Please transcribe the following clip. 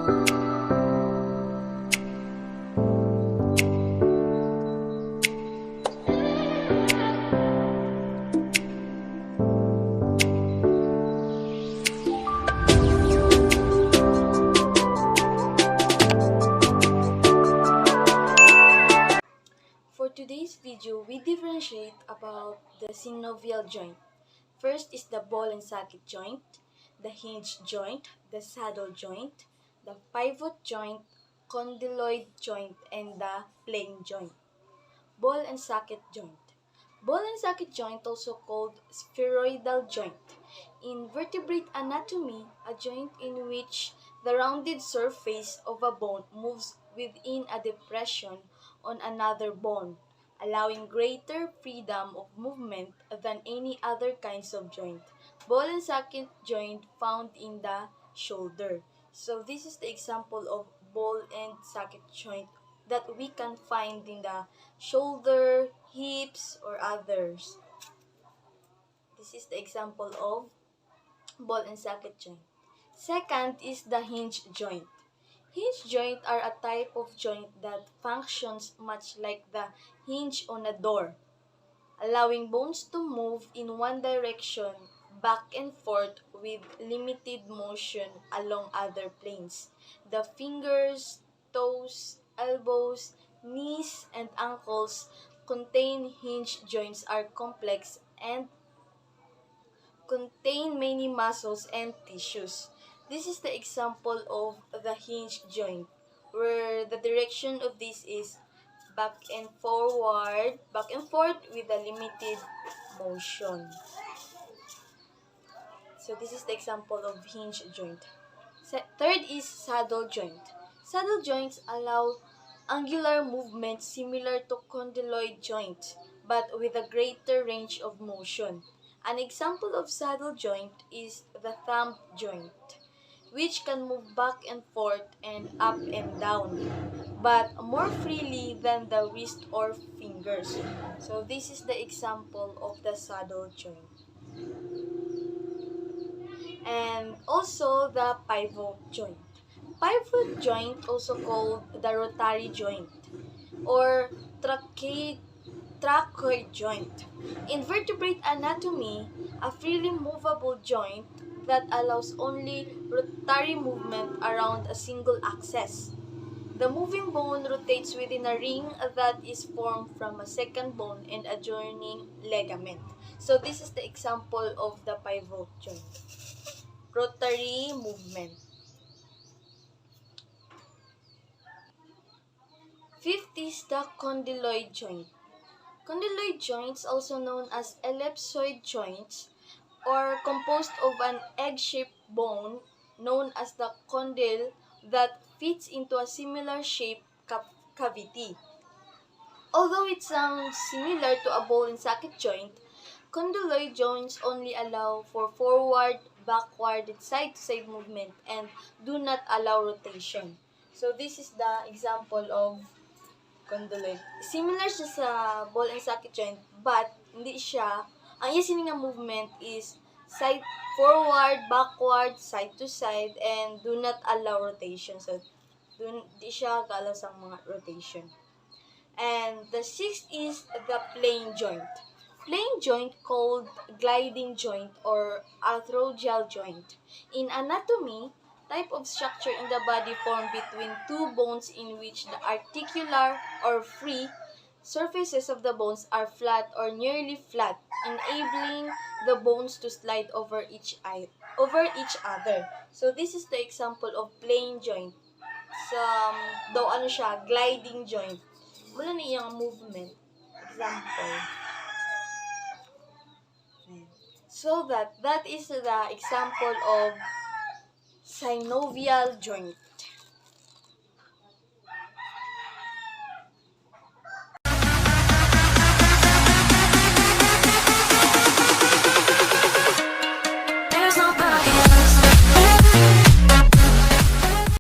For today's video, we differentiate about the synovial joint. First is the ball and socket joint, the hinge joint, the saddle joint, the pivot joint, condyloid joint, and the plane joint. Ball and socket joint. Ball and socket joint, also called spheroidal joint. In vertebrate anatomy, a joint in which the rounded surface of a bone moves within a depression on another bone, allowing greater freedom of movement than any other kinds of joint. Ball and socket joint found in the shoulder. So this is the example of ball and socket joint that we can find in the shoulder, hips, or others. This is the example of ball and socket joint. Second is the hinge joint. Hinge joint are a type of joint that functions much like the hinge on a door, allowing bones to move in one direction back and forth with limited motion along other planes. The fingers, toes, elbows, knees, and ankles contain hinge joints are complex and contain many muscles and tissues. This is the example of the hinge joint, where the direction of this is back and forth with a limited motion. So this is the example of hinge joint. Third is saddle joint. Saddle joints allow angular movement similar to condyloid joints, but with a greater range of motion. An example of saddle joint is the thumb joint, which can move back and forth and up and down, but more freely than the wrist or fingers. So this is the example of the saddle joint. And also the pivot joint. Pivot joint, also called the rotary joint or trachoid joint. In vertebrate anatomy, a freely movable joint that allows only rotary movement around a single axis. The moving bone rotates within a ring that is formed from a second bone and adjoining ligament. So this is the example of the pivot joint. Rotary movement. Fifth is the condyloid joint. Condyloid joints, also known as ellipsoid joints, are composed of an egg-shaped bone known as the condyle that fits into a similar shaped cavity. Although it sounds similar to a ball and socket joint, condyloid joints only allow for forward, backward, and side-to-side movement and do not allow rotation. So this is the example of condyloid. Similar siya sa ball and socket joint, but hindi siya, ang iya sini nga movement is side, forward, backward, side to side, and do not allow rotation. So, di siya ka-allow sa mga rotation. And the sixth is the plane joint. Plane joint, called gliding joint or arthrogral joint. In anatomy, type of structure in the body formed between two bones in which the articular or free surfaces of the bones are flat or nearly flat, enabling the bones to slide over each other. So this is the example of plane joint. Daw ano siya, gliding joint. Wala na iyang movement. Example. So that is the example of synovial joint.